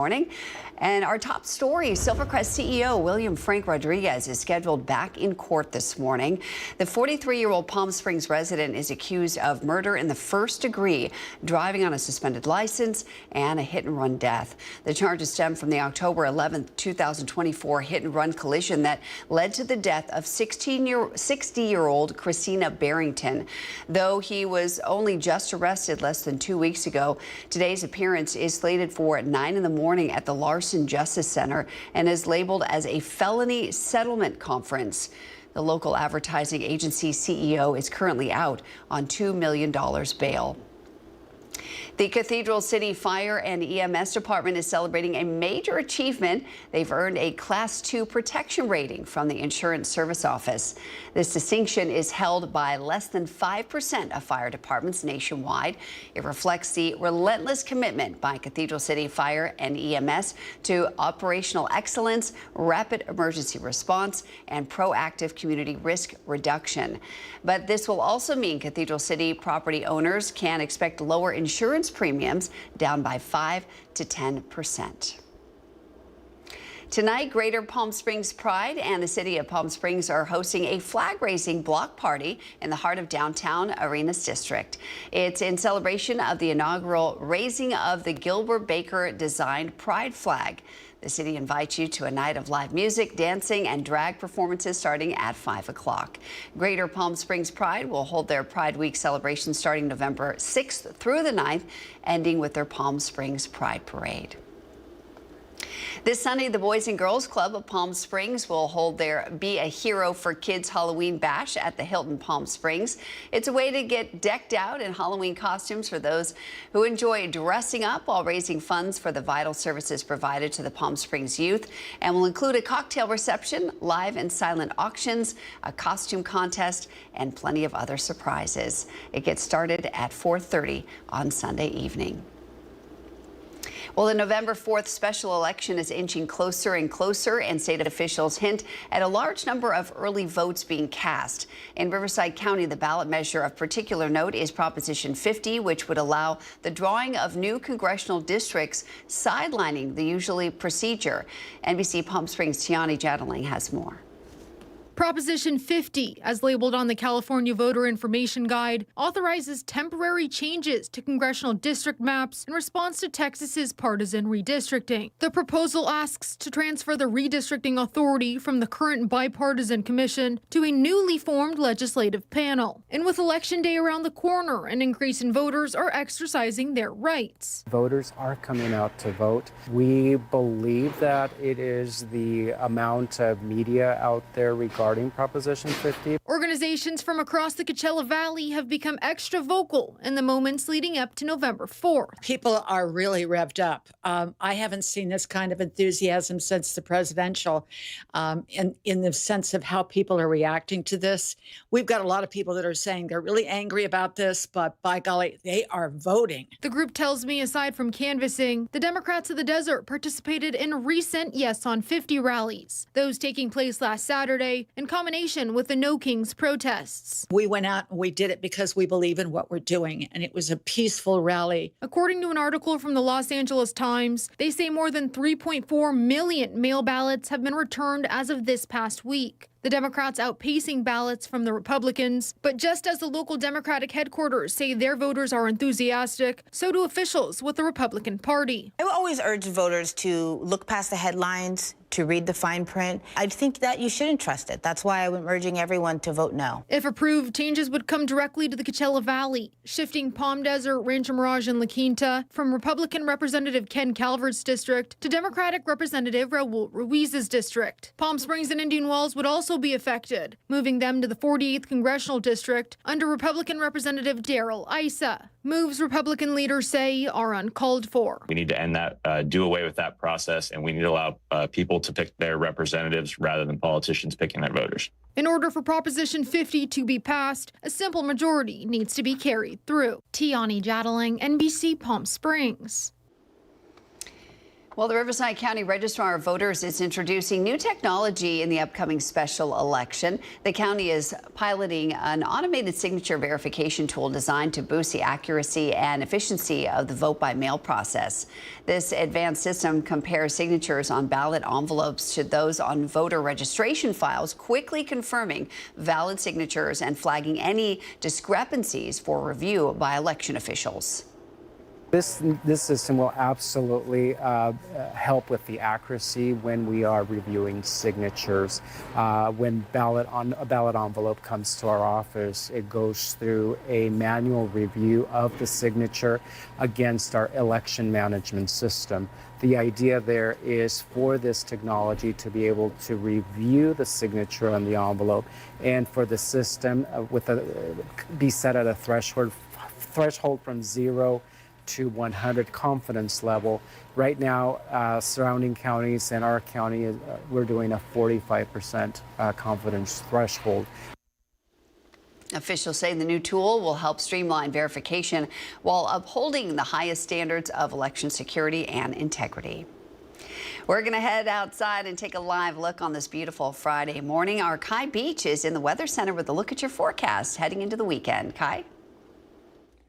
Morning. And our top story, Silvercrest CEO William Frank Rodriguez is scheduled back in court this morning. The 43-year-old Palm Springs resident is accused of murder in the first degree, driving on a suspended license, and a hit-and-run death. The charges stem from the October 11, 2024 hit-and-run collision that led to the death of 60-year-old Christina Barrington. Though he was only just arrested less than 2 weeks ago, today's appearance is slated for 9 in the morning at the Larson Justice Center and is labeled as a felony settlement conference. The local advertising agency CEO is currently out on $2 million bail. The Cathedral City Fire and EMS Department is celebrating a major achievement. They've earned a Class 2 protection rating from the Insurance Service Office. This distinction is held by less than 5% of fire departments nationwide. It reflects the relentless commitment by Cathedral City Fire and EMS to operational excellence, rapid emergency response, and proactive community risk reduction. But this will also mean Cathedral City property owners can expect lower insurance premiums, down by 5 to 10%. Tonight, Greater Palm Springs Pride and the City of Palm Springs are hosting a flag-raising block party in the heart of downtown Arenas District. It's in celebration of the inaugural raising of the Gilbert Baker designed Pride flag. The city invites you to a night of live music, dancing, and drag performances starting at 5 o'clock. Greater Palm Springs Pride will hold their Pride Week celebration starting November 6th through the 9th, ending with their Palm Springs Pride Parade. This Sunday, the Boys and Girls Club of Palm Springs will hold their Be a Hero for Kids Halloween Bash at the Hilton Palm Springs. It's a way to get decked out in Halloween costumes for those who enjoy dressing up while raising funds for the vital services provided to the Palm Springs youth, and will include a cocktail reception, live and silent auctions, a costume contest, and plenty of other surprises. It gets started at 4:30 on Sunday evening. Well, the November 4th special election is inching closer and closer, and state officials hint at a large number of early votes being cast. In Riverside County, the ballot measure of particular note is Proposition 50, which would allow the drawing of new congressional districts, sidelining the usual procedure. NBC Palm Springs' Tiani Jadaling has more. Proposition 50, as labeled on the California Voter Information Guide, authorizes temporary changes to congressional district maps in response to Texas's partisan redistricting. The proposal asks to transfer the redistricting authority from the current bipartisan commission to a newly formed legislative panel. And with Election Day around the corner, an increase in voters are exercising their rights. Voters are coming out to vote. We believe that it is the amount of media out there regarding Proposition 50. Organizations from across the Coachella Valley have become extra vocal in the moments leading up to November 4th. People are really revved up. I haven't seen this kind of enthusiasm since the presidential, in the sense of how people are reacting to this. We've got a lot of people that are saying they're really angry about this, but by golly, they are voting. The group tells me, aside from canvassing, the Democrats of the Desert participated in recent Yes on 50 rallies, those taking place last Saturday in combination with the No Kings protests. We went out and we did it because we believe in what we're doing, and it was a peaceful rally. According to an article from the Los Angeles Times, they say more than 3.4 million mail ballots have been returned as of this past week. The Democrats outpacing ballots from the Republicans. But just as the local Democratic headquarters say their voters are enthusiastic, so do officials with the Republican Party. I will always urge voters to look past the headlines, to read the fine print. I think that you shouldn't trust it. That's why I'm urging everyone to vote no. If approved, changes would come directly to the Coachella Valley, shifting Palm Desert, Rancho Mirage, and La Quinta from Republican Representative Ken Calvert's district to Democratic Representative Raul Ruiz's district. Palm Springs and Indian Wells would also be affected, moving them to the 48th Congressional District under Republican Representative Darrell Issa. Moves Republican leaders say are uncalled for. We need to end that, do away with that process, and we need to allow people to pick their representatives rather than politicians picking their voters. In order for Proposition 50 to be passed, a simple majority needs to be carried through. Tiani Jadaling, NBC Palm Springs. Well, the Riverside County Registrar of Voters is introducing new technology in the upcoming special election. The county is piloting an automated signature verification tool designed to boost the accuracy and efficiency of the vote by mail process. This advanced system compares signatures on ballot envelopes to those on voter registration files, quickly confirming valid signatures and flagging any discrepancies for review by election officials. This system will absolutely help with the accuracy when we are reviewing signatures. When a ballot envelope comes to our office, it goes through a manual review of the signature against our election management system. The idea there is for this technology to be able to review the signature on the envelope and for the system be set at a threshold from 0 to 100 confidence level. Right now, surrounding counties and our county, we're doing a 45% confidence threshold. Officials say the new tool will help streamline verification while upholding the highest standards of election security and integrity. We're going to head outside and take a live look on this beautiful Friday morning. Our Kai Beach is in the Weather Center with a look at your forecast heading into the weekend. Kai?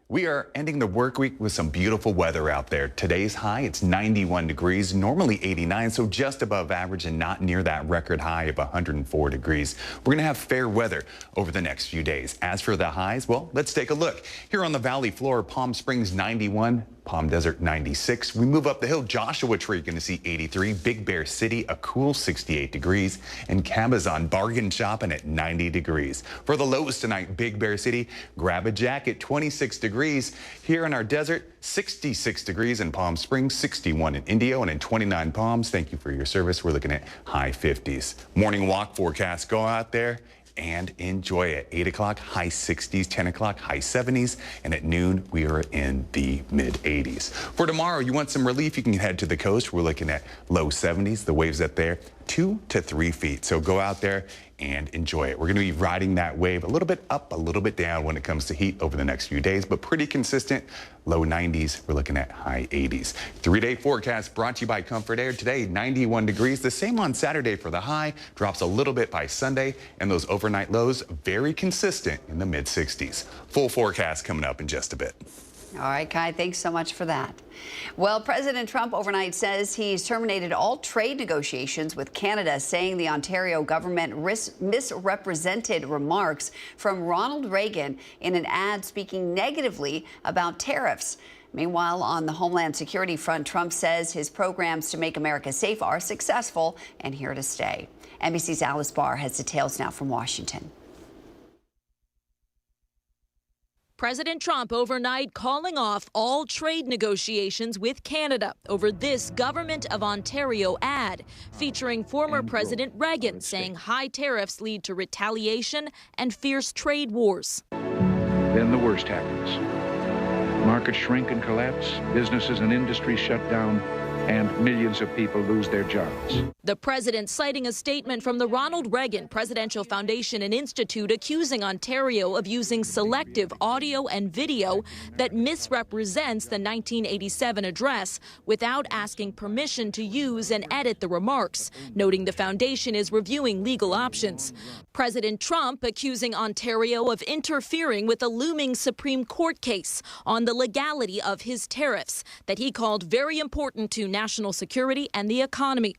We are ending the work week with some beautiful weather out there. Today's high, it's 91 degrees, normally 89, so just above average and not near that record high of 104 degrees. We're going to have fair weather over the next few days. As for the highs, well, let's take a look. Here on the valley floor, Palm Springs 91, Palm Desert 96. We move up the hill, Joshua Tree, going to see 83. Big Bear City, a cool 68 degrees. And Cabazon, bargain shopping at 90 degrees. For the lows tonight, Big Bear City, grab a jacket, 26 degrees. Here in our desert, 66 degrees in Palm Springs, 61 in Indio, and in 29 Palms. Thank you for your service. We're looking at high 50s. Morning walk forecast. Go out there and enjoy it. 8 o'clock, high 60s, 10 o'clock, high 70s, and at noon, we are in the mid 80s. For tomorrow, you want some relief, you can head to the coast. We're looking at low 70s, the waves up there, 2 to 3 feet. So go out there and enjoy it. We're going to be riding that wave a little bit up, a little bit down when it comes to heat over the next few days, but pretty consistent. Low 90s, we're looking at high 80s. 3-day forecast brought to you by Comfort Air. Today, 91 degrees. The same on Saturday for the high. Drops a little bit by Sunday, and those overnight lows very consistent in the mid 60s. Full forecast coming up in just a bit. All right, Kai, thanks so much for that. Well, President Trump overnight says he's terminated all trade negotiations with Canada, saying the Ontario government misrepresented remarks from Ronald Reagan in an ad speaking negatively about tariffs. Meanwhile, on the Homeland Security front, Trump says his programs to make America safe are successful and here to stay. NBC's Alice Barr has details now from Washington. President Trump overnight calling off all trade negotiations with Canada over this Government of Ontario ad featuring former President Reagan saying high tariffs lead to retaliation and fierce trade wars. Then the worst happens. Markets shrink and collapse, businesses and industries shut down, and millions of people lose their jobs. The president citing a statement from the Ronald Reagan Presidential Foundation and Institute accusing Ontario of using selective audio and video that misrepresents the 1987 address without asking permission to use and edit the remarks, noting the foundation is reviewing legal options. President Trump accusing Ontario of interfering with a looming Supreme Court case on the legality of his tariffs that he called very important to national security and the economy.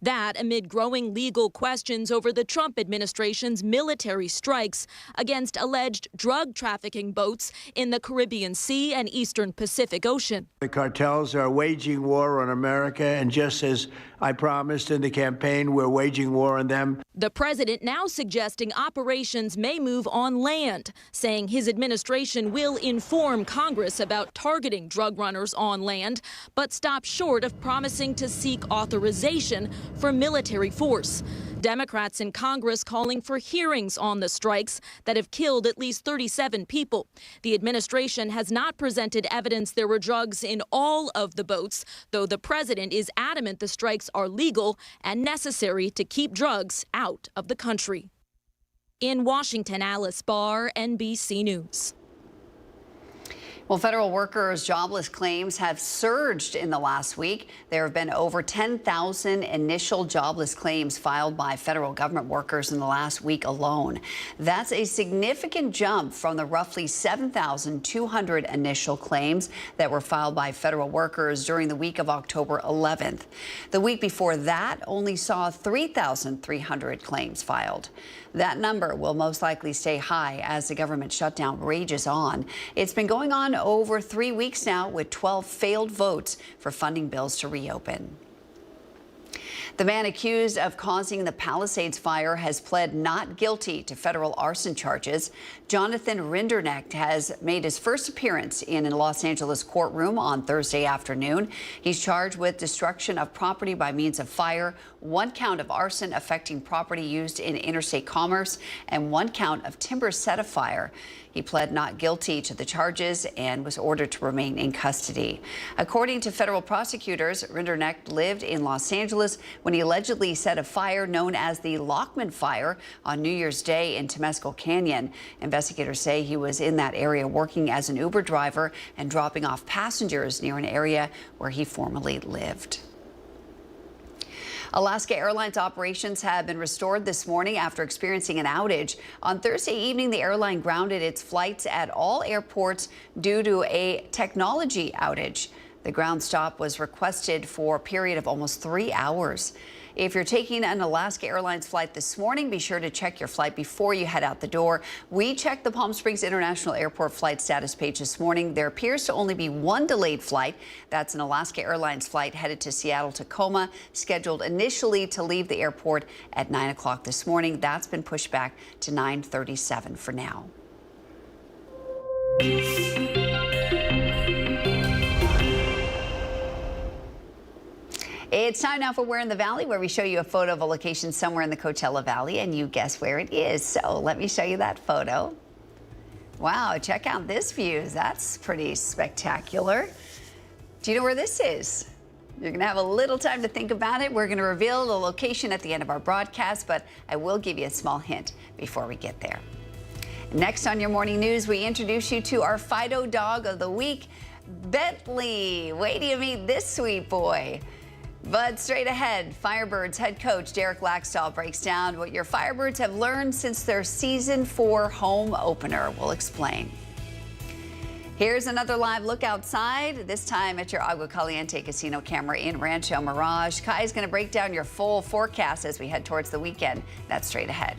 That amid growing legal questions over the Trump administration's military strikes against alleged drug trafficking boats in the Caribbean Sea and Eastern Pacific Ocean. The cartels are waging war on America, and just as I promised in the campaign, we're waging war on them. The president now suggesting operations may move on land, saying his administration will inform Congress about targeting drug runners on land, but stop short of promising to seek authorization for military force. Democrats in Congress calling for hearings on the strikes that have killed at least 37 people. The administration has not presented evidence there were drugs in all of the boats, though the president is adamant the strikes are legal and necessary to keep drugs out of the country. In Washington, Alice Barr, NBC News. Well, federal workers' jobless claims have surged in the last week. There have been over 10,000 initial jobless claims filed by federal government workers in the last week alone. That's a significant jump from the roughly 7,200 initial claims that were filed by federal workers during the week of October 11th. The week before that only saw 3,300 claims filed. That number will most likely stay high as the government shutdown rages on. It's been going on over 3 weeks now, with 12 failed votes for funding bills to reopen. The man accused of causing the Palisades fire has pled not guilty to federal arson charges. Jonathan Rinderknecht has made his first appearance in a Los Angeles courtroom on Thursday afternoon. He's charged with destruction of property by means of fire, 1 count of arson affecting property used in interstate commerce, and 1 count of timber set afire. He pled not guilty to the charges and was ordered to remain in custody. According to federal prosecutors, Rinderknecht lived in Los Angeles when he allegedly set a fire known as the Lockman Fire on New Year's Day in Temescal Canyon. Investigators say he was in that area working as an Uber driver and dropping off passengers near an area where he formerly lived. Alaska Airlines operations have been restored this morning after experiencing an outage. On Thursday evening, the airline grounded its flights at all airports due to a technology outage. The ground stop was requested for a period of almost 3 hours. If you're taking an Alaska Airlines flight this morning, be sure to check your flight before you head out the door. We checked the Palm Springs International Airport flight status page this morning. There appears to only be 1 delayed flight. That's an Alaska Airlines flight headed to Seattle-Tacoma, scheduled initially to leave the airport at 9 o'clock this morning. That's been pushed back to 9:37 for now. It's time now for Where in the Valley, where we show you a photo of a location somewhere in the Coachella Valley and you guess where it is. So let me show you that photo. Wow, check out this view. That's pretty spectacular. Do you know where this is? You're going to have a little time to think about it. We're going to reveal the location at the end of our broadcast, but I will give you a small hint before we get there. Next on your morning news, we introduce you to our Fido dog of the week, Bentley. Wait till you meet this sweet boy. But straight ahead, Firebirds head coach Derek Laxdal breaks down what your Firebirds have learned since their season 4 home opener. We'll explain. Here's another live look outside, this time at your Agua Caliente casino camera in Rancho Mirage. Kai is going to break down your full forecast as we head towards the weekend. That's straight ahead.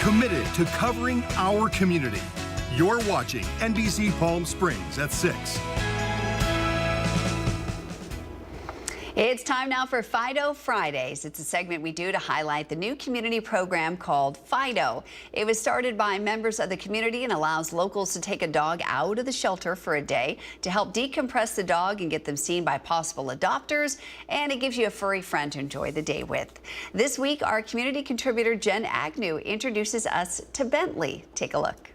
committed to covering our community. You're watching NBC Palm Springs at 6. It's time now for Fido Fridays. It's a segment we do to highlight the new community program called Fido. It was started by members of the community and allows locals to take a dog out of the shelter for a day to help decompress the dog and get them seen by possible adopters. And it gives you a furry friend to enjoy the day with. This week, our community contributor Jen Agnew introduces us to Bentley. Take a look.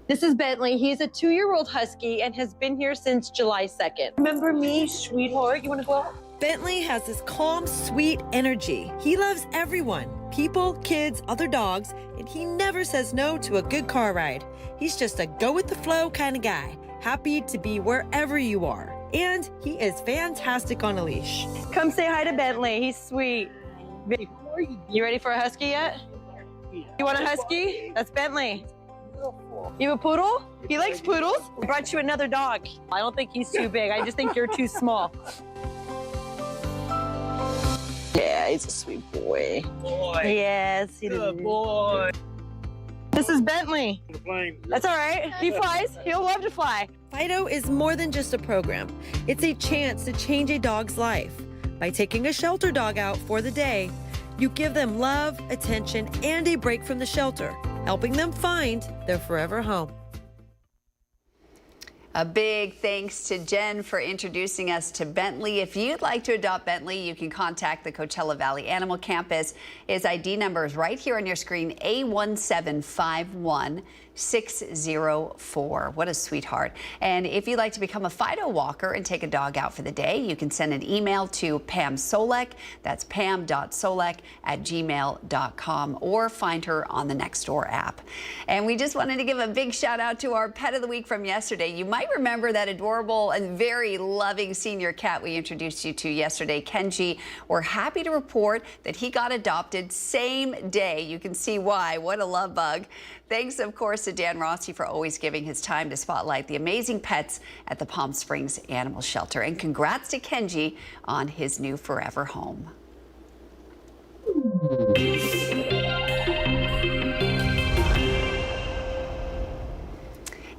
This is Bentley. He's a 2-year-old husky and has been here since July 2nd. Remember me, sweetheart? You want to go out? Bentley has this calm, sweet energy. He loves everyone, people, kids, other dogs, and he never says no to a good car ride. He's just a go-with-the-flow kind of guy, happy to be wherever you are. And he is fantastic on a leash. Come say hi to Bentley. He's sweet. You ready for a husky yet? You want a husky? That's Bentley. You have a poodle? He likes poodles. I brought you another dog. I don't think he's too big. I just think you're too small. Yeah, he's a sweet boy. Yes, he is. Boy. This is Bentley. That's all right. He flies. He'll love to fly. Fido is more than just a program. It's a chance to change a dog's life. By taking a shelter dog out for the day, you give them love, attention, and a break from the shelter, helping them find their forever home. A big thanks to Jen for introducing us to Bentley. If you'd like to adopt Bentley, you can contact the Coachella Valley Animal Campus. His ID number is right here on your screen, A1751604. What a sweetheart. And if you'd like to become a Fido walker and take a dog out for the day, you can send an email to Pam Solek. That's pam.solek@gmail.com, or find her on the Nextdoor app. And we just wanted to give a big shout out to our pet of the week from yesterday. You might remember that adorable and very loving senior cat we introduced you to yesterday, Kenji. We're happy to report that he got adopted same day. You can see why. What a love bug. Thanks, of course, to Dan Rossi for always giving his time to spotlight the amazing pets at the Palm Springs Animal Shelter. And congrats to Kenji on his new forever home.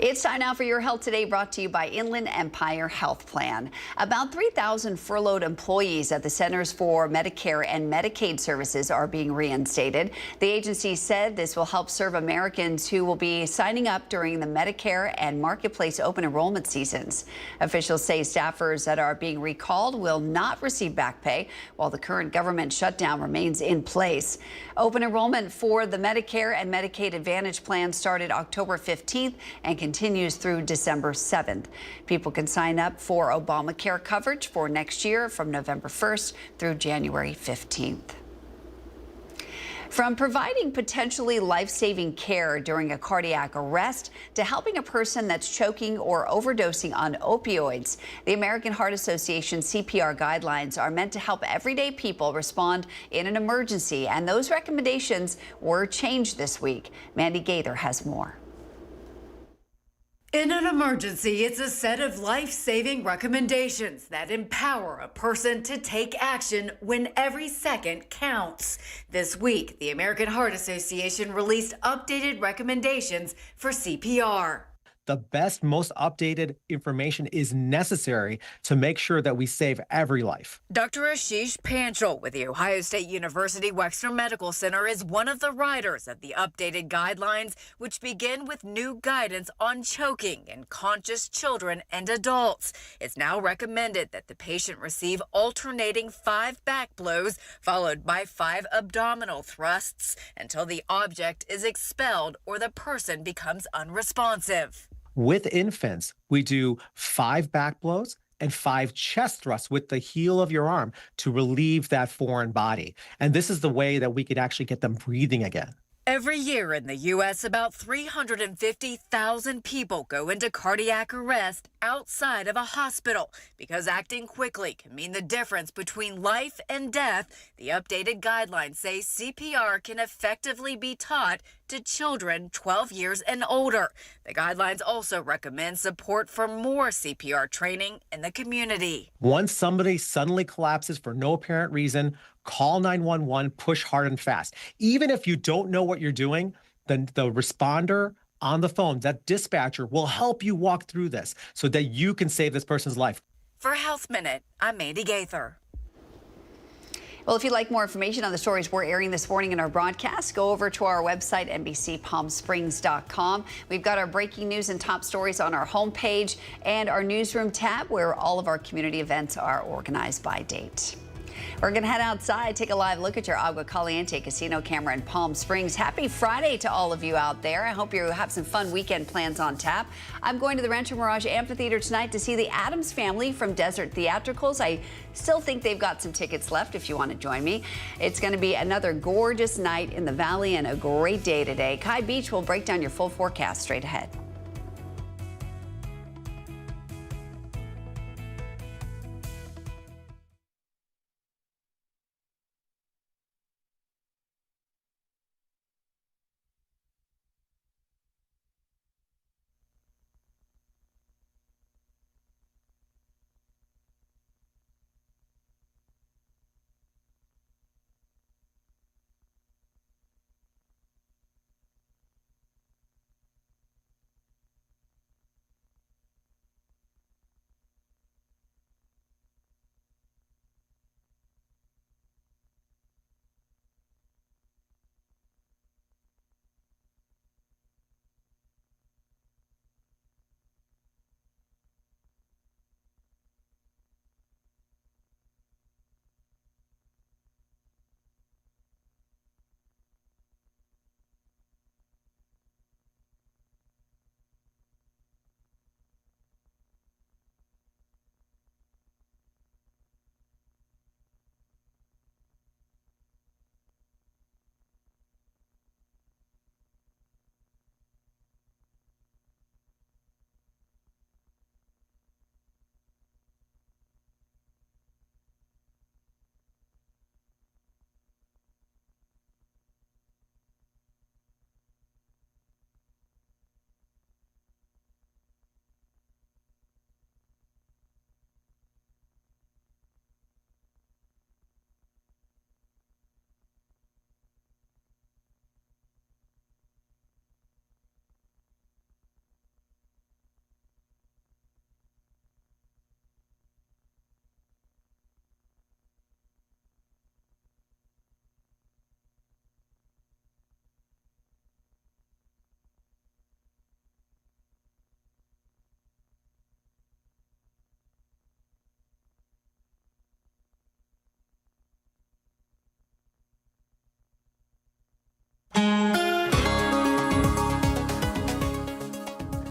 It's time now for Your Health Today, brought to you by Inland Empire Health Plan. About 3,000 furloughed employees at the Centers for Medicare and Medicaid Services are being reinstated. The agency said this will help serve Americans who will be signing up during the Medicare and Marketplace open enrollment seasons. Officials say staffers that are being recalled will not receive back pay while the current government shutdown remains in place. Open enrollment for the Medicare and Medicaid Advantage plan started October 15th and continues through December 7th. People can sign up for Obamacare coverage for next year from November 1st through January 15th. From providing potentially life-saving care during a cardiac arrest to helping a person that's choking or overdosing on opioids, the American Heart Association CPR guidelines are meant to help everyday people respond in an emergency, and those recommendations were changed this week. Mandy Gaither has more. In an emergency, it's a set of life-saving recommendations that empower a person to take action when every second counts. This week, the American Heart Association released updated recommendations for CPR. The best, most updated information is necessary to make sure that we save every life. Dr. Ashish Panchal with the Ohio State University Wexner Medical Center is one of the writers of the updated guidelines, which begin with new guidance on choking in conscious children and adults. It's now recommended that the patient receive alternating 5 back blows followed by 5 abdominal thrusts until the object is expelled or the person becomes unresponsive. With infants, we do 5 back blows and 5 chest thrusts with the heel of your arm to relieve that foreign body. And this is the way that we could actually get them breathing again. Every year in the U.S., about 350,000 people go into cardiac arrest outside of a hospital because acting quickly can mean the difference between life and death. The updated guidelines say CPR can effectively be taught to children 12 years and older. The guidelines also recommend support for more CPR training in the community. Once somebody suddenly collapses for no apparent reason, call 911, push hard and fast. Even if you don't know what you're doing, then the responder on the phone, that dispatcher, will help you walk through this so that you can save this person's life. For Health Minute, I'm Mandy Gaither. Well, if you'd like more information on the stories we're airing this morning in our broadcast, go over to our website, NBCPalmSprings.com. We've got our breaking news and top stories on our homepage and our newsroom tab, where all of our community events are organized by date. We're going to head outside, take a live look at your Agua Caliente casino camera in Palm Springs. Happy Friday to all of you out there. I hope you have some fun weekend plans on tap. I'm going to the Rancho Mirage Amphitheater tonight to see the Addams Family from Desert Theatricals. I still think they've got some tickets left if you want to join me. It's going to be another gorgeous night in the valley and a great day today. Kai Beach will break down your full forecast straight ahead.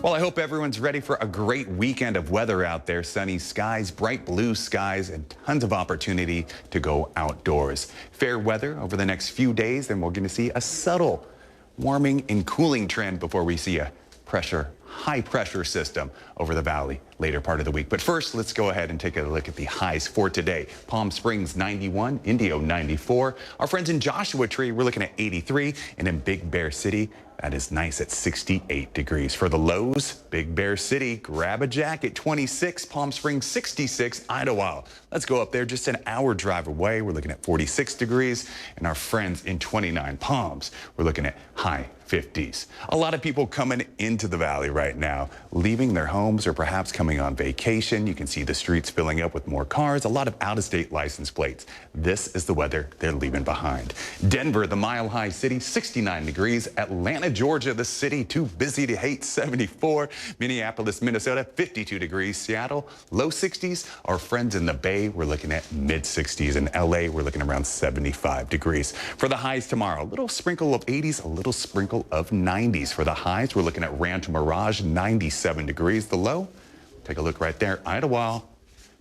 Well, I hope everyone's ready for a great weekend of weather out there. Sunny skies, bright blue skies, and tons of opportunity to go outdoors. Fair weather over the next few days, then we're going to see a subtle warming and cooling trend before we see a high pressure system over the valley later part of the week. But first, let's go ahead and take a look at the highs for today. Palm Springs 91, Indio 94. Our friends in Joshua Tree, we're looking at 83, and in Big Bear City, that is nice at 68 degrees. For the lows, Big Bear City, grab a jacket, 26, Palm Springs 66, Idlewild. Let's go up there just an hour drive away. We're looking at 46 degrees, and our friends in 29 Palms, we're looking at high 50s. A lot of people coming into the valley right now, leaving their homes or perhaps coming on vacation. You can see the streets filling up with more cars, a lot of out-of-state license plates. This is the weather they're leaving behind. Denver, the mile-high city, 69 degrees. Atlanta, Georgia, the city, too busy to hate, 74. Minneapolis, Minnesota, 52 degrees. Seattle, low 60s. Our friends in the Bay, we're looking at mid-60s. In LA, we're looking around 75 degrees. For the highs tomorrow, a little sprinkle of 80s, a little sprinkle of 90s. For the highs, we're looking at Rancho Mirage, 97 degrees. The low, take a look right there, Idlewild,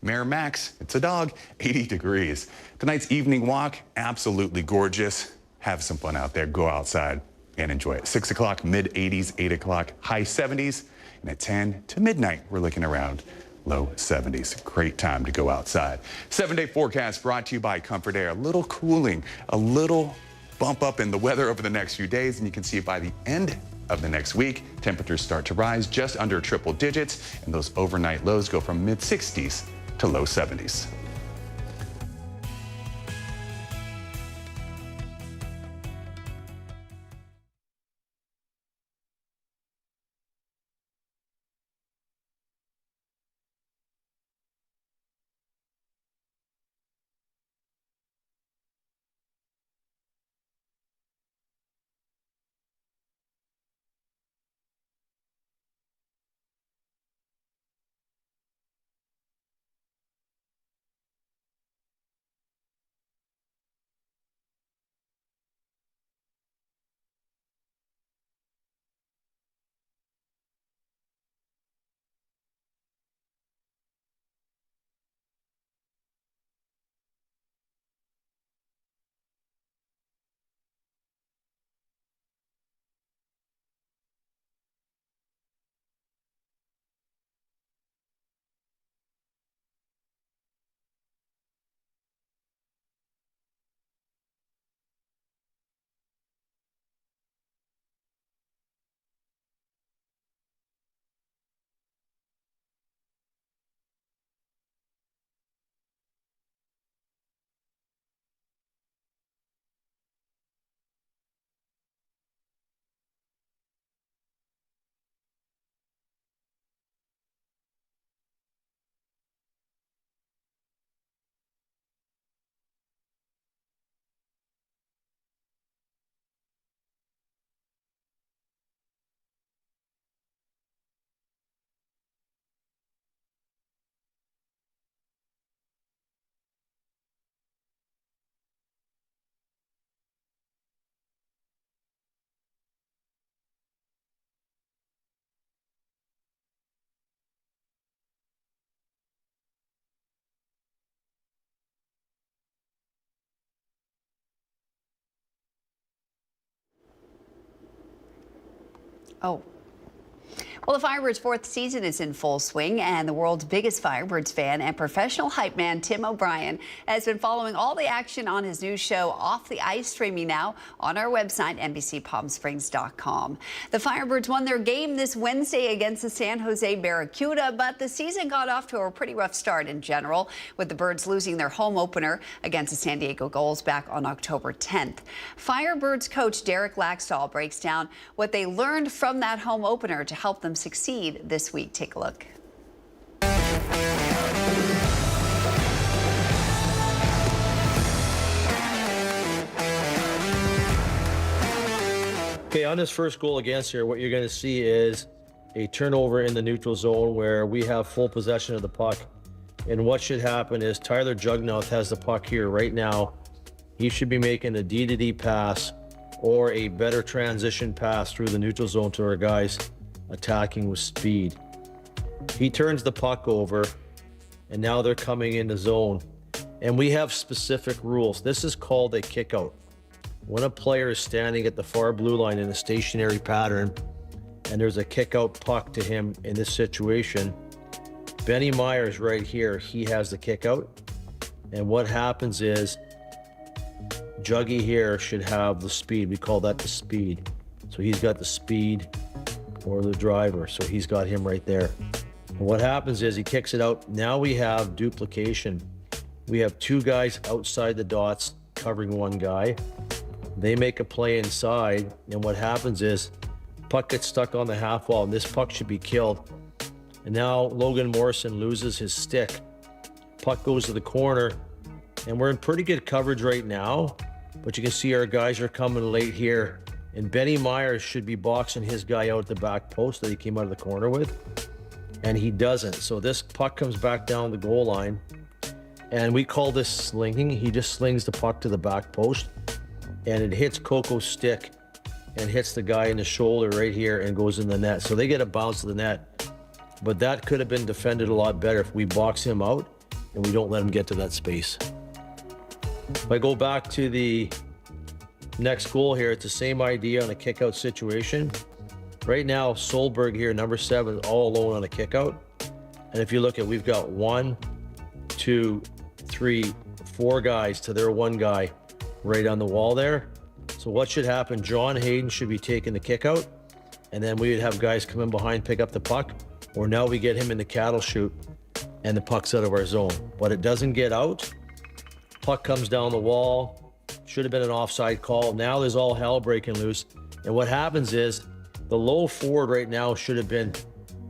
Mare Max, it's a dog, 80 degrees. Tonight's evening walk, absolutely gorgeous. Have some fun out there, go outside and enjoy it. 6 o'clock, mid 80s, 8 o'clock, high 70s, and at 10 to midnight, we're looking around low 70s. Great time to go outside. 7-day forecast brought to you by Comfort Air. A little cooling, a little bump up in the weather over the next few days, and you can see by the end of the next week, temperatures start to rise just under triple digits, and those overnight lows go from mid-60s to low 70s. Oh. Well, the Firebirds' fourth season is in full swing, and the world's biggest Firebirds fan and professional hype man, Tim O'Brien, has been following all the action on his new show, Off the Ice, streaming now on our website, NBCPalmSprings.com. The Firebirds won their game this Wednesday against the San Jose Barracuda, but the season got off to a pretty rough start in general, with the Birds losing their home opener against the San Diego Gulls back on October 10th. Firebirds coach Derek Laxdal breaks down what they learned from that home opener to help them succeed this week. Take a look. Okay, on this first goal against here, what you're going to see is a turnover in the neutral zone where we have full possession of the puck. And what should happen is Tyler Jugmouth has the puck here right now. He should be making a D-to-D pass or a better transition pass through the neutral zone to our guys attacking with speed. He turns the puck over, and now they're coming in the zone. And we have specific rules. This is called a kick out. When a player is standing at the far blue line in a stationary pattern, and there's a kick out puck to him in this situation, Benny Myers right here, he has the kick out. And what happens is Juggy here should have the speed. We call that the speed. So he's got the speed or the driver. So he's got him right there. And what happens is he kicks it out. Now we have duplication. We have two guys outside the dots covering one guy. They make a play inside. And what happens is puck gets stuck on the half wall, and this puck should be killed. And now Logan Morrison loses his stick. Puck goes to the corner, and we're in pretty good coverage right now. But you can see our guys are coming late here. And Benny Myers should be boxing his guy out at the back post that he came out of the corner with. And he doesn't. So this puck comes back down the goal line. And we call this slinging. He just slings the puck to the back post. And it hits Coco's stick and hits the guy in the shoulder right here and goes in the net. So they get a bounce to the net. But that could have been defended a lot better if we box him out and we don't let him get to that space. If I go back to the next goal here, it's the same idea on a kick out situation. Right now, Solberg here, number 7, all alone on a kick out. And if you look at, we've got 1, 2, 3, 4 guys to their one guy right on the wall there. So what should happen? John Hayden should be taking the kick out, and then we would have guys come in behind, pick up the puck, or now we get him in the cattle chute and the puck's out of our zone. But it doesn't get out. Puck comes down the wall. Should have been an offside call. Now there's all hell breaking loose. And what happens is the low forward right now should have been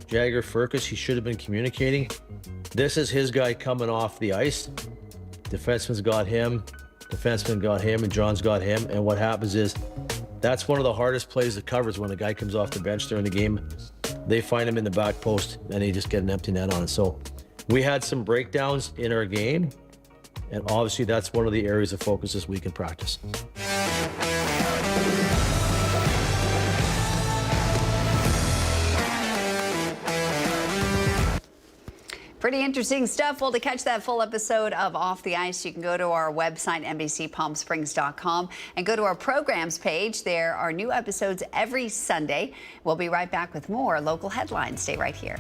Jagger Furcus. He should have been communicating. This is his guy coming off the ice. Defenseman's got him. Defenseman got him, and John's got him. And what happens is that's one of the hardest plays to cover is when the guy comes off the bench during the game. They find him in the back post, and they just get an empty net on it. So we had some breakdowns in our game, and obviously that's one of the areas of focus this week in practice. Pretty interesting stuff. Well, to catch that full episode of Off the Ice, you can go to our website, NBCPalmSprings.com, and go to our programs page. There are new episodes every Sunday. We'll be right back with more local headlines. Stay right here.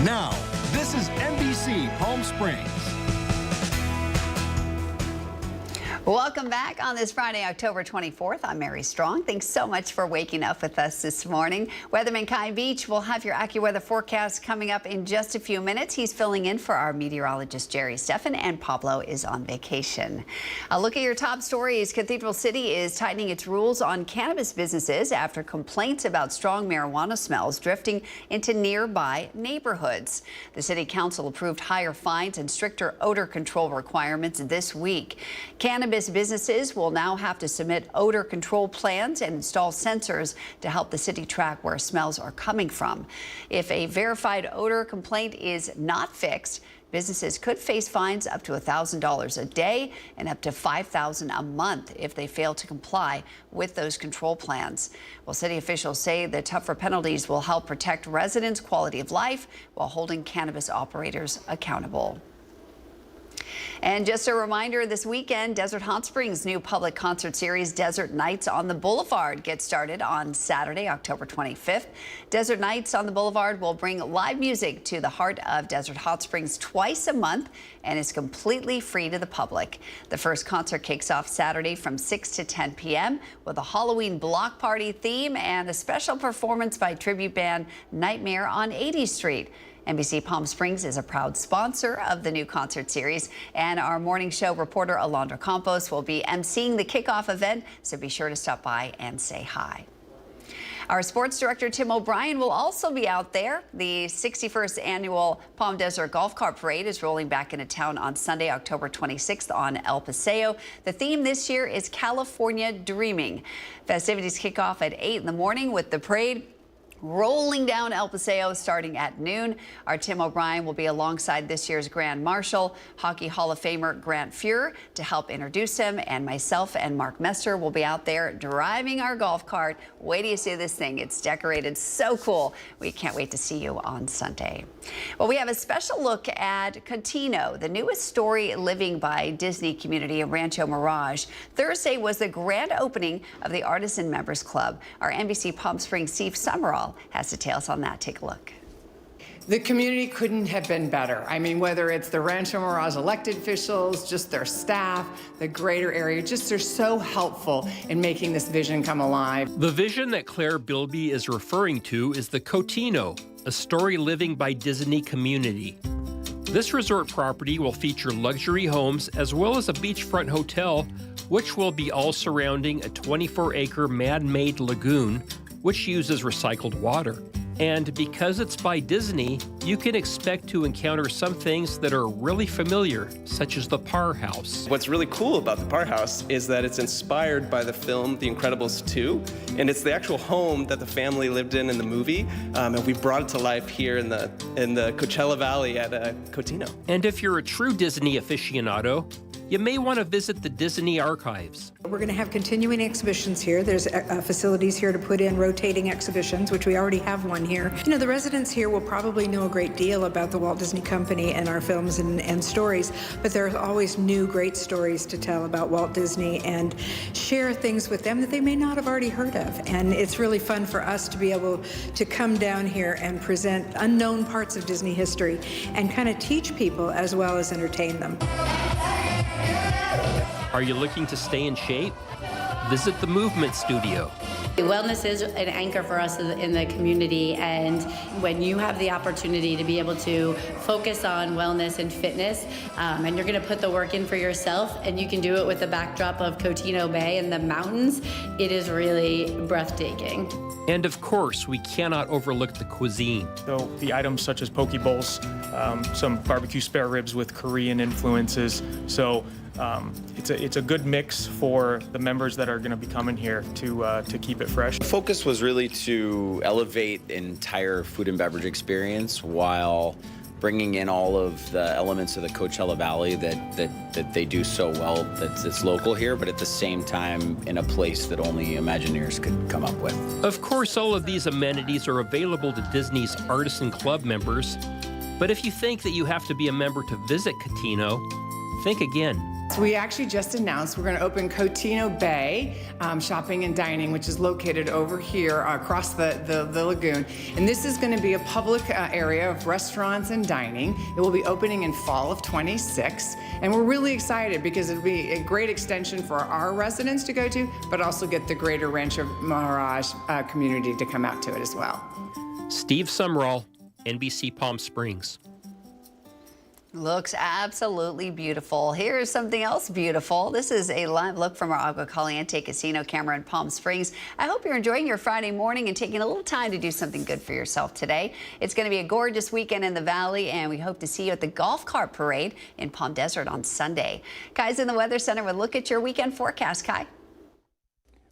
Now, this is NBC Palm Springs. Welcome back on this Friday, October 24th. I'm Mary Strong. Thanks so much for waking up with us this morning. Weatherman Kai Beach will have your AccuWeather forecast coming up in just a few minutes. He's filling in for our meteorologist, Jerry Steffen, and Pablo is on vacation. A look at your top stories. Cathedral City is tightening its rules on cannabis businesses after complaints about strong marijuana smells drifting into nearby neighborhoods. The City Council approved higher fines and stricter odor control requirements this week. Cannabis businesses will now have to submit odor control plans and install sensors to help the city track where smells are coming from. If a verified odor complaint is not fixed, businesses could face fines up to $1,000 a day and up to $5,000 a month if they fail to comply with those control plans. Well, city officials say the tougher penalties will help protect residents' quality of life while holding cannabis operators accountable. And just a reminder, this weekend, Desert Hot Springs' new public concert series, Desert Nights on the Boulevard, gets started on Saturday, October 25th. Desert Nights on the Boulevard will bring live music to the heart of Desert Hot Springs twice a month and is completely free to the public. The first concert kicks off Saturday from 6 to 10 p.m. with a Halloween block party theme and a special performance by tribute band Nightmare on 80th Street. NBC Palm Springs is a proud sponsor of the new concert series, and our morning show reporter Alondra Campos will be emceeing the kickoff event, so be sure to stop by and say hi. Our sports director, Tim O'Brien, will also be out there. The 61st annual Palm Desert Golf Cart Parade is rolling back into town on Sunday, October 26th on El Paseo. The theme this year is California Dreaming. Festivities kick off at 8 in the morning with the parade rolling down El Paseo starting at noon. Our Tim O'Brien will be alongside this year's Grand Marshal, Hockey Hall of Famer Grant Fuhr, to help introduce him, and myself and Mark Messer will be out there driving our golf cart. Wait till you see this thing. It's decorated so cool. We can't wait to see you on Sunday. Well, we have a special look at Cotino, the newest story living by Disney community in Rancho Mirage. Thursday was the grand opening of the Artisan Members Club. Our NBC Palm Springs Steve Summerall has details on that. Take a look. The community couldn't have been better. I mean, whether it's the Rancho Mirage elected officials, just their staff, the greater area, just they're so helpful in making this vision come alive. The vision that Claire Bilby is referring to is the Cotino, a story living by Disney community. This resort property will feature luxury homes as well as a beachfront hotel, which will be all surrounding a 24-acre man-made lagoon which uses recycled water. And because it's by Disney, you can expect to encounter some things that are really familiar, such as the Parr House. What's really cool about the Parr House is that it's inspired by the film The Incredibles 2, and it's the actual home that the family lived in the movie, and we brought it to life here in the Coachella Valley at Cotino. And if you're a true Disney aficionado, you may want to visit the Disney Archives. We're going to have continuing exhibitions here. There's facilities here to put in rotating exhibitions, which we already have one here. You know, the residents here will probably know a great deal about the Walt Disney Company and our films and stories, but there's always new great stories to tell about Walt Disney and share things with them that they may not have already heard of. And it's really fun for us to be able to come down here and present unknown parts of Disney history and kind of teach people as well as entertain them. Are you looking to stay in shape? Visit the Movement Studio. Wellness is an anchor for us in the community, and when you have the opportunity to be able to focus on wellness and fitness, and you're going to put the work in for yourself, and you can do it with the backdrop of Cotino Bay and the mountains, it is really breathtaking. And of course, we cannot overlook the cuisine. So the items such as poke bowls, some barbecue spare ribs with Korean influences. So it's a good mix for the members that are going to be coming here to keep it fresh. The focus was really to elevate the entire food and beverage experience while bringing in all of the elements of the Coachella Valley that they do so well, that's local here, but at the same time in a place that only Imagineers could come up with. Of course, all of these amenities are available to Disney's Artisan Club members, but if you think that you have to be a member to visit Cotino, think again. So we actually just announced we're going to open Cotino Bay Shopping and Dining, which is located over here across the lagoon. And this is going to be a public area of restaurants and dining. It will be opening in fall of 26. And we're really excited because it'll be a great extension for our residents to go to, but also get the greater Rancho Mirage community to come out to it as well. Steve Summerall, NBC Palm Springs. Looks absolutely beautiful. Here's something else beautiful. This is a live look from our Agua Caliente Casino camera in Palm Springs. I hope you're enjoying your Friday morning and taking a little time to do something good for yourself today. It's going to be a gorgeous weekend in the Valley, and we hope to see you at the Golf Cart Parade in Palm Desert on Sunday. Kai's in the Weather Center with a look at your weekend forecast. Kai?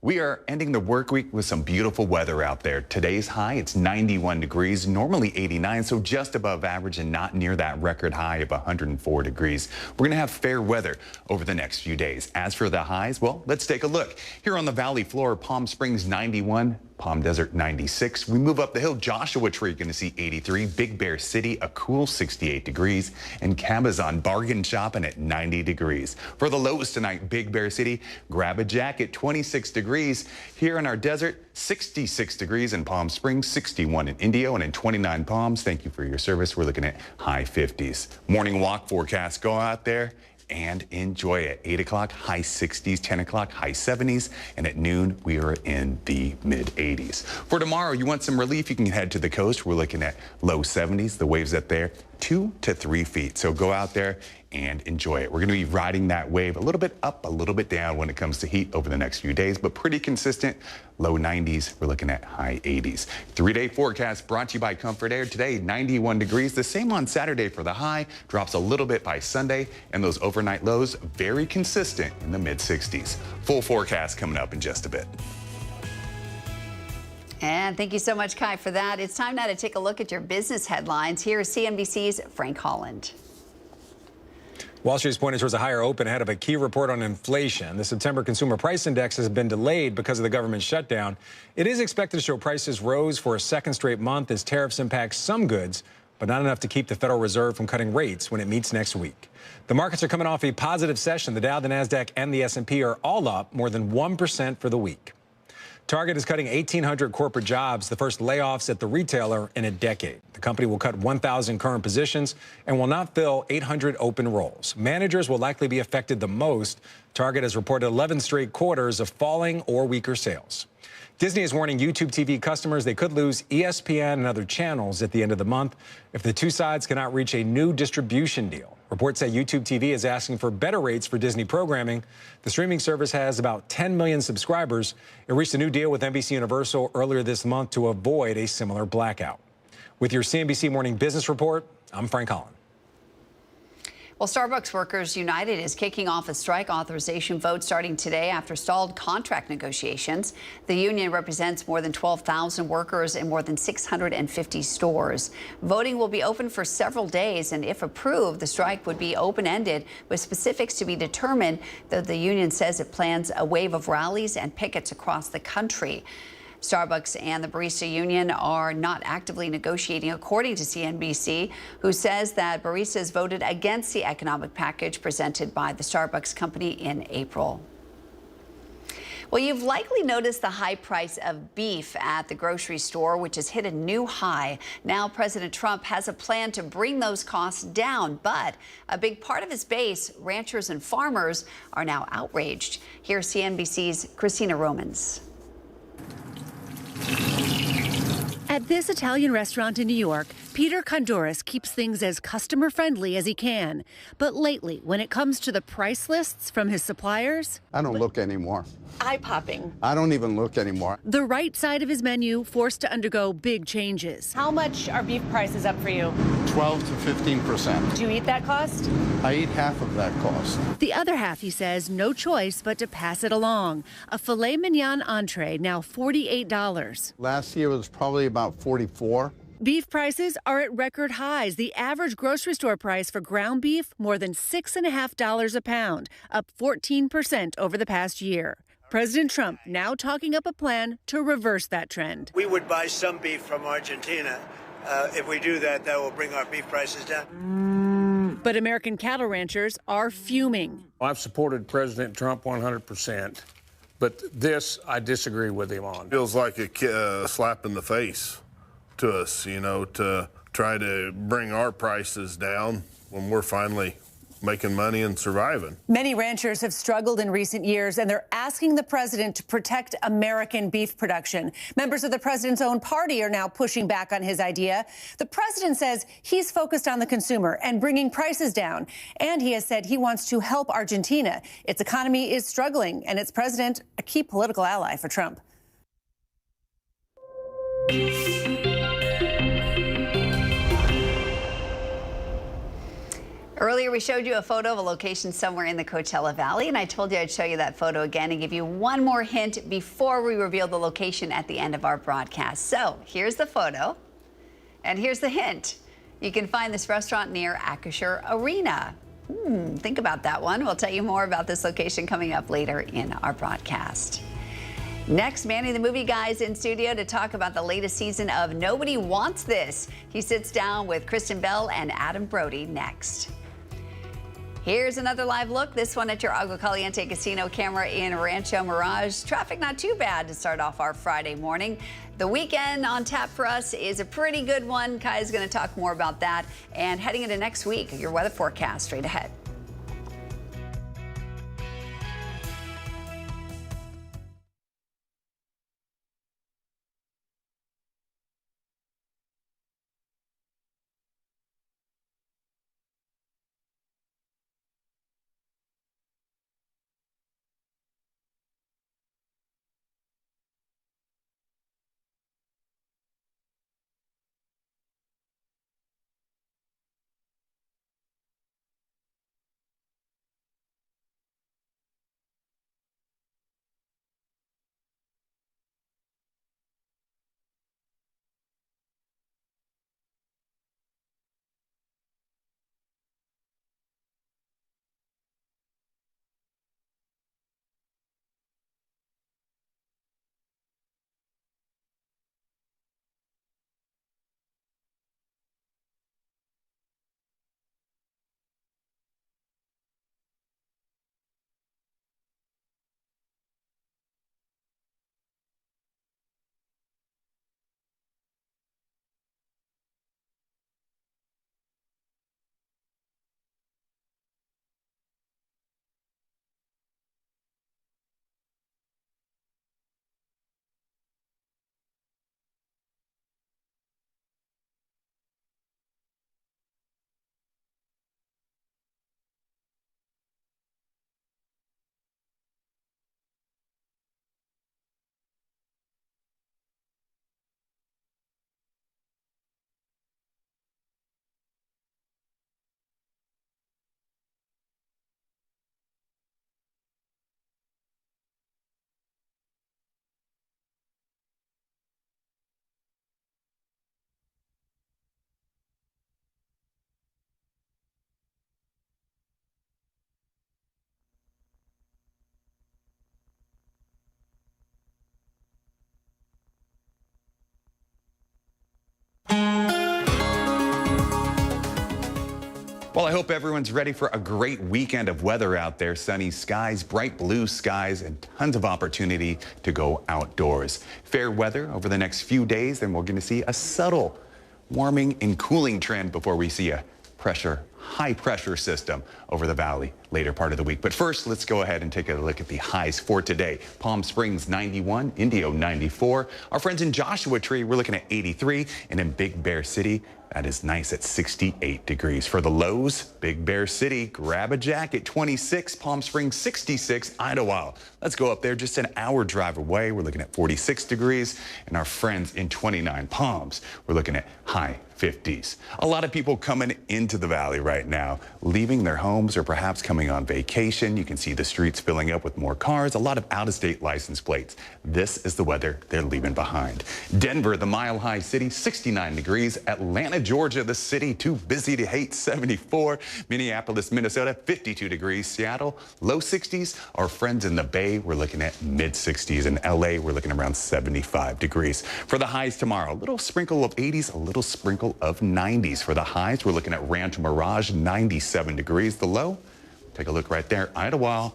We are ending the work week with some beautiful weather out there. Today's high, it's 91 degrees, normally 89, so just above average and not near that record high of 104 degrees. We're going to have fair weather over the next few days. As for the highs, well, let's take a look. Here on the valley floor, Palm Springs 91, Palm Desert 96. We move up the hill, Joshua Tree, going to see 83. Big Bear City, a cool 68 degrees. And Cabazon, bargain shopping at 90 degrees. For the lows tonight, Big Bear City, grab a jacket, 26 degrees. Here in our desert, 66 degrees in Palm Springs, 61 in Indio, and in 29 Palms. Thank you for your service. We're looking at high 50s. Morning walk forecast. Go out there and enjoy it. 8 o'clock, high 60s, 10 o'clock, high 70s, and at noon, we are in the mid 80s. For tomorrow, you want some relief, you can head to the coast. We're looking at low 70s. The waves up there, 2 to 3 feet. So go out there and enjoy it. We're going to be riding that wave a little bit up, a little bit down when it comes to heat over the next few days, but pretty consistent. Low 90s. We're looking at high 80s. 3-day forecast brought to you by Comfort Air. Today, 91 degrees. The same on Saturday for the high. Drops a little bit by Sunday, and those overnight lows very consistent in the mid 60s. Full forecast coming up in just a bit. And thank you so much, Kai, for that. It's time now to take a look at your business headlines. Here is CNBC's Frank Holland. Wall Street's pointed towards a higher open ahead of a key report on inflation. The September Consumer Price Index has been delayed because of the government shutdown. It is expected to show prices rose for a second straight month as tariffs impact some goods, but not enough to keep the Federal Reserve from cutting rates when it meets next week. The markets are coming off a positive session. The Dow, the Nasdaq, and the S&P are all up more than 1% for the week. Target is cutting 1,800 corporate jobs, the first layoffs at the retailer in a decade. The company will cut 1,000 current positions and will not fill 800 open roles. Managers will likely be affected the most. Target has reported 11 straight quarters of falling or weaker sales. Disney is warning YouTube TV customers they could lose ESPN and other channels at the end of the month if the two sides cannot reach a new distribution deal. Reports say YouTube TV is asking for better rates for Disney programming. The streaming service has about 10 million subscribers. It reached a new deal with NBC Universal earlier this month to avoid a similar blackout. With your CNBC Morning Business Report, I'm Frank Holland. Well, Starbucks Workers United is kicking off a strike authorization vote starting today after stalled contract negotiations. The union represents more than 12,000 workers in more than 650 stores. Voting will be open for several days, and if approved, the strike would be open-ended with specifics to be determined, though the union says it plans a wave of rallies and pickets across the country. Starbucks and the Barista Union are not actively negotiating, according to CNBC, who says that baristas voted against the economic package presented by the Starbucks company in April. Well, you've likely noticed the high price of beef at the grocery store, which has hit a new high. Now, President Trump has a plan to bring those costs down, but a big part of his base, ranchers and farmers, are now outraged. Here's CNBC's Christina Romans. At this Italian restaurant in New York, Peter Condoris keeps things as customer-friendly as he can. But lately, when it comes to the price lists from his suppliers... I don't look anymore. Eye-popping. I don't even look anymore. The right side of his menu forced to undergo big changes. How much are beef prices up for you? 12 to 15%. Do you eat that cost? I eat half of that cost. The other half, he says, no choice but to pass it along. A filet mignon entree, now $48. Last year was probably about 44. Beef prices are at record highs. The average grocery store price for ground beef, more than $6.50 a pound, up 14% over the past year. President Trump now talking up a plan to reverse that trend. We would buy some beef from Argentina. If we do that, that will bring our beef prices down. But American cattle ranchers are fuming. I've supported President Trump 100%, but this I disagree with him on. Feels like a slap in the face to us, you know, to try to bring our prices down when we're finally making money and surviving. Many ranchers have struggled in recent years, and they're asking the president to protect American beef production. Members of the president's own party are now pushing back on his idea. The president says he's focused on the consumer and bringing prices down. And he has said he wants to help Argentina. Its economy is struggling, and its president, a key political ally for Trump. Earlier, we showed you a photo of a location somewhere in the Coachella Valley, and I told you I'd show you that photo again and give you one more hint before we reveal the location at the end of our broadcast. So here's the photo, and here's the hint. You can find this restaurant near Acrisure Arena. Think about that one. We'll tell you more about this location coming up later in our broadcast. Next, Manny the Movie Guy is in studio to talk about the latest season of Nobody Wants This. He sits down with Kristen Bell and Adam Brody next. Here's another live look, this one at your Agua Caliente Casino camera in Rancho Mirage. Traffic not too bad to start off our Friday morning. The weekend on tap for us is a pretty good one. Kai is going to talk more about that. And heading into next week, your weather forecast straight ahead. Well, I hope everyone's ready for a great weekend of weather out there. Sunny skies, bright blue skies, and tons of opportunity to go outdoors. Fair weather over the next few days, then we're going to see a subtle warming and cooling trend before we see a high pressure system over the valley later part of the week. But first, let's go ahead and take a look at the highs for today. Palm Springs 91, Indio 94. Our friends in Joshua Tree, we're looking at 83, and in Big Bear City, that is nice at 68 degrees. For the lows, Big Bear City, grab a jacket, 26, Palm Springs 66, Idlewild. Let's go up there just an hour drive away. We're looking at 46 degrees, and our friends in 29 Palms, we're looking at high 50s. A lot of people coming into the valley right now, leaving their homes or perhaps coming on vacation. You can see the streets filling up with more cars, a lot of out-of-state license plates. This is the weather they're leaving behind. Denver, the mile-high city, 69 degrees. Atlanta, Georgia, the city, too busy to hate, 74. Minneapolis, Minnesota, 52 degrees. Seattle, low 60s. Our friends in the Bay, we're looking at mid-60s. In LA, we're looking around 75 degrees. For the highs tomorrow, a little sprinkle of 80s, a little sprinkle of 90s. For the highs, we're looking at Rancho Mirage, 97 degrees. The low, take a look right there, Idlewild,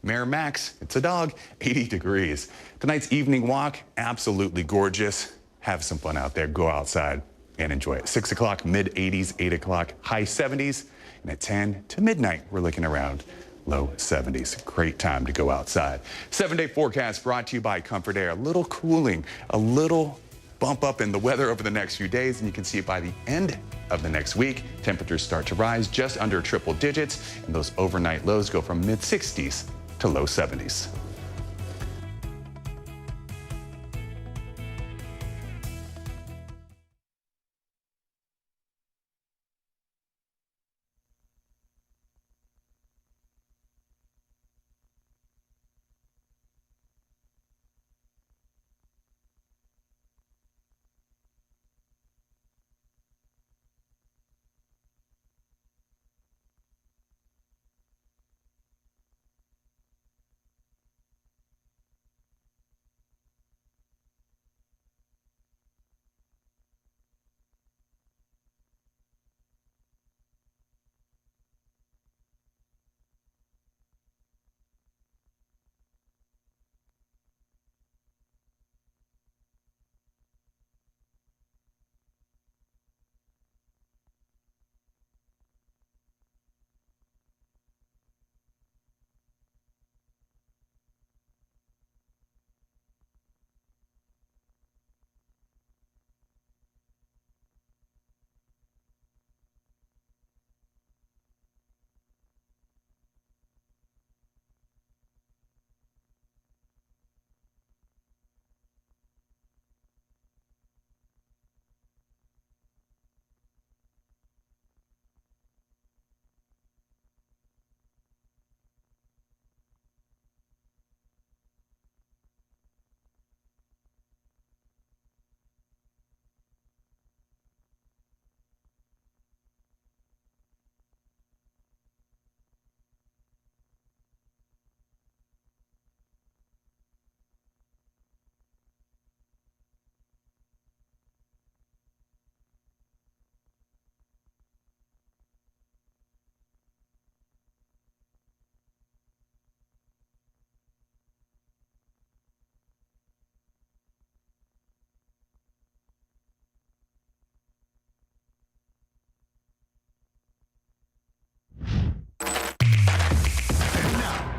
Mare Max, it's a dog, 80 degrees. Tonight's evening walk, absolutely gorgeous. Have some fun out there, go outside and enjoy it. 6 o'clock, mid 80s, 8 o'clock, high 70s, and at 10 to midnight, we're looking around low 70s. Great time to go outside. 7-day forecast brought to you by Comfort Air. A little cooling, a little bump up in the weather over the next few days, and you can see it by the end of the next week. Temperatures start to rise just under triple digits, and those overnight lows go from mid 60s to low 70s.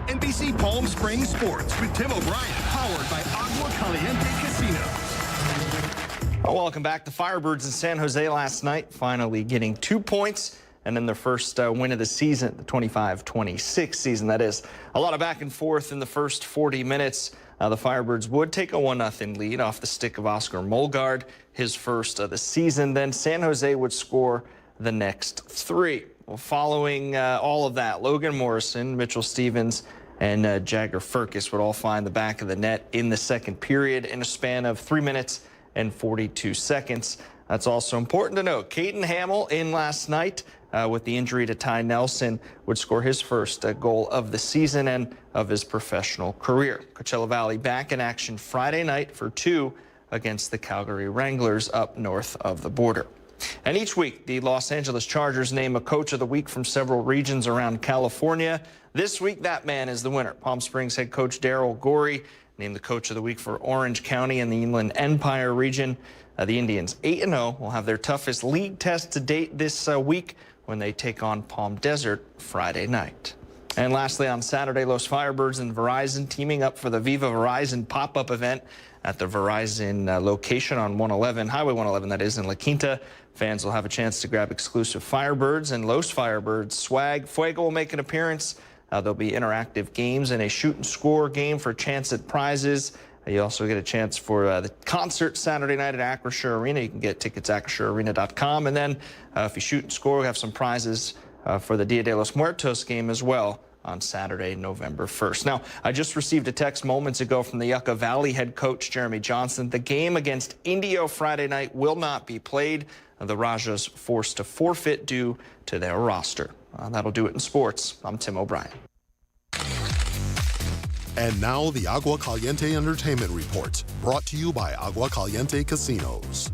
NBC Palm Springs Sports with Tim O'Brien, powered by Agua Caliente Casino. Oh, welcome back. The Firebirds in San Jose last night finally getting 2 points and then their first win of the season, the 25-26 season, that is. A lot of back and forth in the first 40 minutes. The Firebirds would take a 1-0 lead off the stick of Oscar Molgard, his first of the season. Then San Jose would score the next 3. Well, following all of that, Logan Morrison, Mitchell Stevens, and Jagger Firkus would all find the back of the net in the second period in a span of 3 minutes and 42 seconds. That's also important to note. Caden Hamill in last night with the injury to Ty Nelson would score his first goal of the season and of his professional career. Coachella Valley back in action Friday night for 2 against the Calgary Wranglers up north of the border. And each week, the Los Angeles Chargers name a coach of the week from several regions around California. This week, that man is the winner. Palm Springs head coach Daryl Gorey named the coach of the week for Orange County and the Inland Empire region. The Indians, 8-0, will have their toughest league test to date this week when they take on Palm Desert Friday night. And lastly, on Saturday, Los Firebirds and Verizon teaming up for the Viva Verizon pop-up event at the Verizon location on Highway 111, that is, in La Quinta. Fans will have a chance to grab exclusive Firebirds and Los Firebirds swag. Fuego will make an appearance. There'll be interactive games and a shoot and score game for a chance at prizes. You also get a chance for the concert Saturday night at Acrisure Arena. You can get tickets at acrissurearena.com. And then if you shoot and score, we have some prizes for the Dia de los Muertos game as well on Saturday, November 1st. Now, I just received a text moments ago from the Yucca Valley head coach, Jeremy Johnson. The game against Indio Friday night will not be played. The Rajas forced to forfeit due to their roster. That'll do it in sports. I'm Tim O'Brien. And now the Agua Caliente Entertainment Report, brought to you by Agua Caliente Casinos.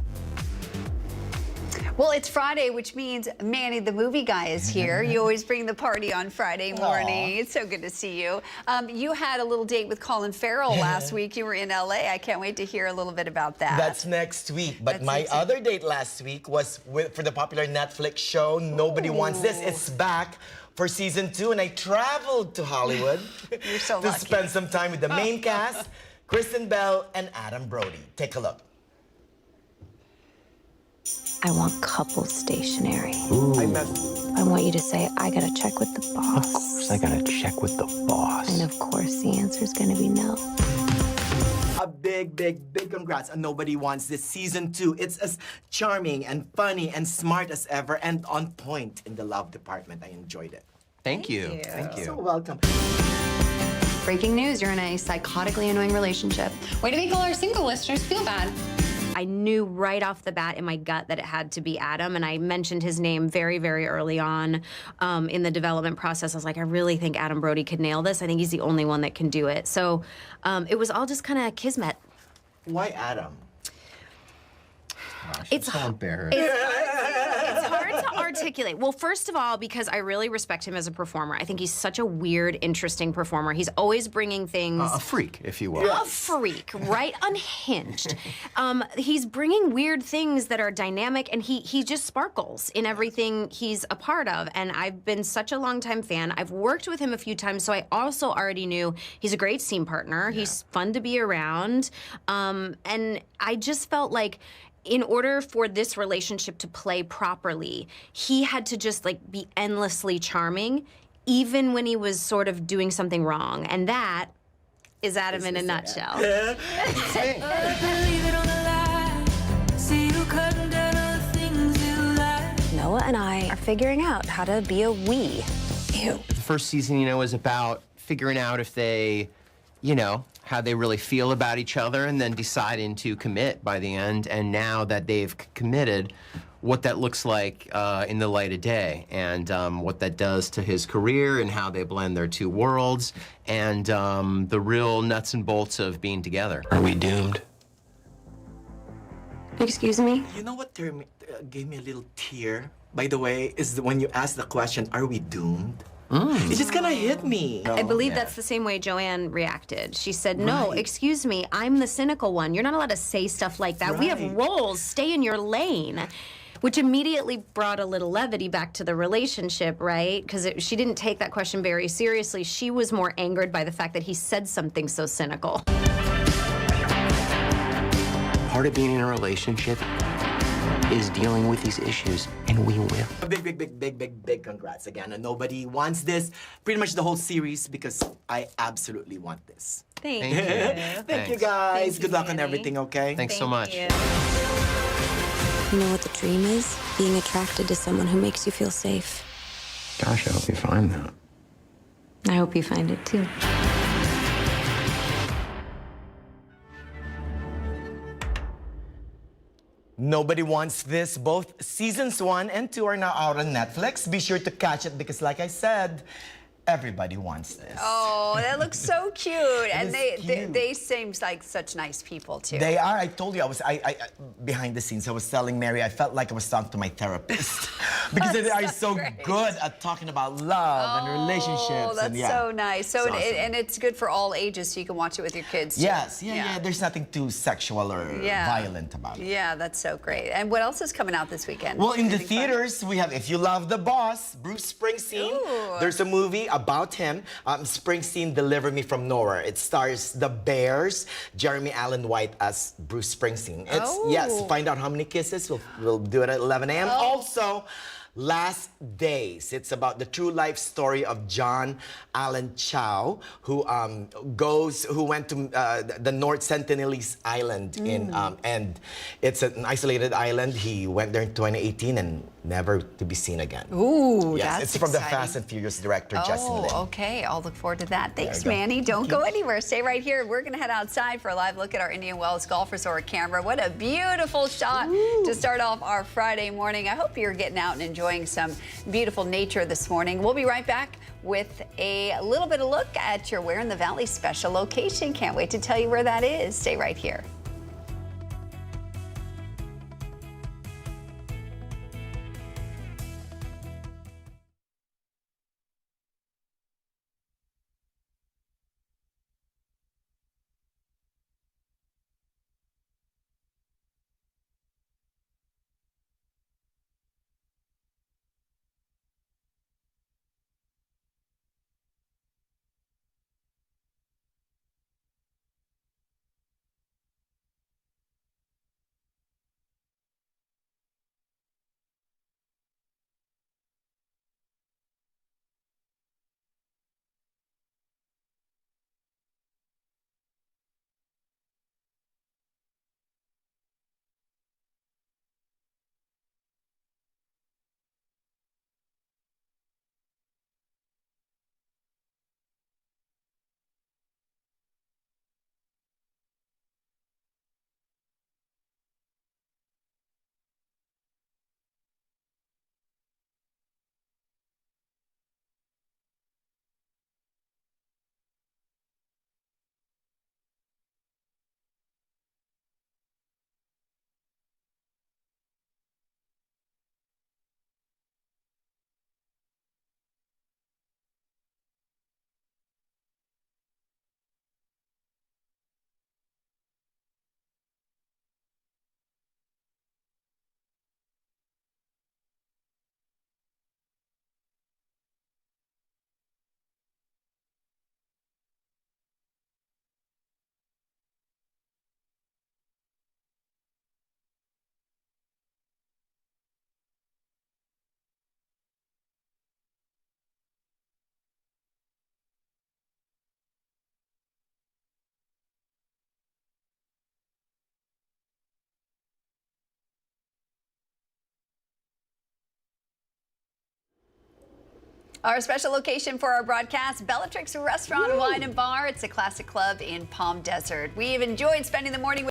Well, it's Friday, which means Manny the movie guy is here. You always bring the party on Friday morning. Aww. It's so good to see you. You had a little date with Colin Farrell last week. You were in LA. I can't wait to hear a little bit about that. That's next week. But my other date last week was for the popular Netflix show, Nobody Wants This. It's back for season 2, and I traveled to Hollywood You're so to lucky. spend some time with the main cast, Kristen Bell and Adam Brody. Take a look. I want couple stationery. Ooh. I want you to say, I gotta check with the boss. Of course, I gotta check with the boss. And of course, the answer's gonna be no. A big, big, big congrats on Nobody Wants This season 2. It's as charming and funny and smart as ever and on point in the love department. I enjoyed it. Thank you. Thank you. So welcome. Breaking news, you're in a psychotically annoying relationship. Way to make all our single listeners feel bad. I knew right off the bat in my gut that it had to be Adam, and I mentioned his name very, very early on in the development process. I was like, I really think Adam Brody could nail this. I think he's the only one that can do it. So it was all just kind of kismet. Why Adam? Gosh, It's so embarrassed. It's hard to articulate. Well, first of all, because I really respect him as a performer. I think he's such a weird, interesting performer. He's always bringing things... A freak, if you will. A freak, right? Unhinged. He's bringing weird things that are dynamic, and he just sparkles in everything he's a part of. And I've been such a long-time fan. I've worked with him a few times, so I also already knew he's a great scene partner. Yeah. He's fun to be around. And I just felt like in order for this relationship to play properly, he had to just like be endlessly charming, even when he was sort of doing something wrong. And that is Adam in a nutshell. Noah and I are figuring out how to be a we. Ew. The first season, is about figuring out if they, how they really feel about each other and then deciding to commit by the end. And now that they've committed, what that looks like in the light of day and what that does to his career and how they blend their two worlds and the real nuts and bolts of being together. Are we doomed? Excuse me? You know what gave me a little tear, by the way, is when you ask the question, are we doomed? It just kind of hit me. I believe that's the same way Joanne reacted. She said, no, excuse me, I'm the cynical one. You're not allowed to say stuff like that. We have roles. Stay in your lane. Which immediately brought a little levity back to the relationship, right? Because she didn't take that question very seriously. She was more angered by the fact that he said something so cynical. Part of being in a relationship is dealing with these issues, and we will. A big congrats again. And Nobody Wants This, pretty much the whole series, because I absolutely want this. Thank you. Thank you, guys. Good luck on everything, okay? Thanks so much. You know what the dream is? Being attracted to someone who makes you feel safe. Gosh, I hope you find that. I hope you find it too. Nobody Wants This. Both seasons 1 and 2 are now out on Netflix. Be sure to catch it because, like I said, Everybody wants this. Oh, that looks so cute. And is cute. they seem like such nice people too. They are. I told you, I behind the scenes, I was telling Mary, I felt like I was talking to my therapist. Because they are so good at talking about love and relationships. Oh, that's and, yeah. so nice. So It's awesome. and it's good for all ages, so you can watch it with your kids too. Yes, yeah. There's nothing too sexual or violent about it. Yeah, that's so great. And what else is coming out this weekend? Well, in the Anything fun? theaters, we have If You Love the Boss, Bruce Springsteen. Ooh. There's a movie about him, Springsteen, Deliver Me From Nowhere. It stars the Bears, Jeremy Allen White as Bruce Springsteen. Yes, find out how many kisses. We'll do it at 11 a.m. Also, Last Days. It's about the true life story of John Allen Chow, who went to the North Sentinelese Island and it's an isolated island. He went there in 2018 and never to be seen again. Ooh, yes, that's it's from the exciting. Fast and Furious director Justin Lin. Oh, okay. I'll look forward to that. Thanks, There you go. Manny. Don't go anywhere. Stay right here. We're going to head outside for a live look at our Indian Wells Golf Resort camera. What a beautiful shot to start off our Friday morning. I hope you're getting out and enjoying some beautiful nature this morning. We'll be right back with a little bit of look at your Where in the Valley special location. Can't wait to tell you where that is. Stay right here. Our special location for our broadcast, Bellatrix Restaurant, Wine and Bar. It's a classic club in Palm Desert. We've enjoyed spending the morning with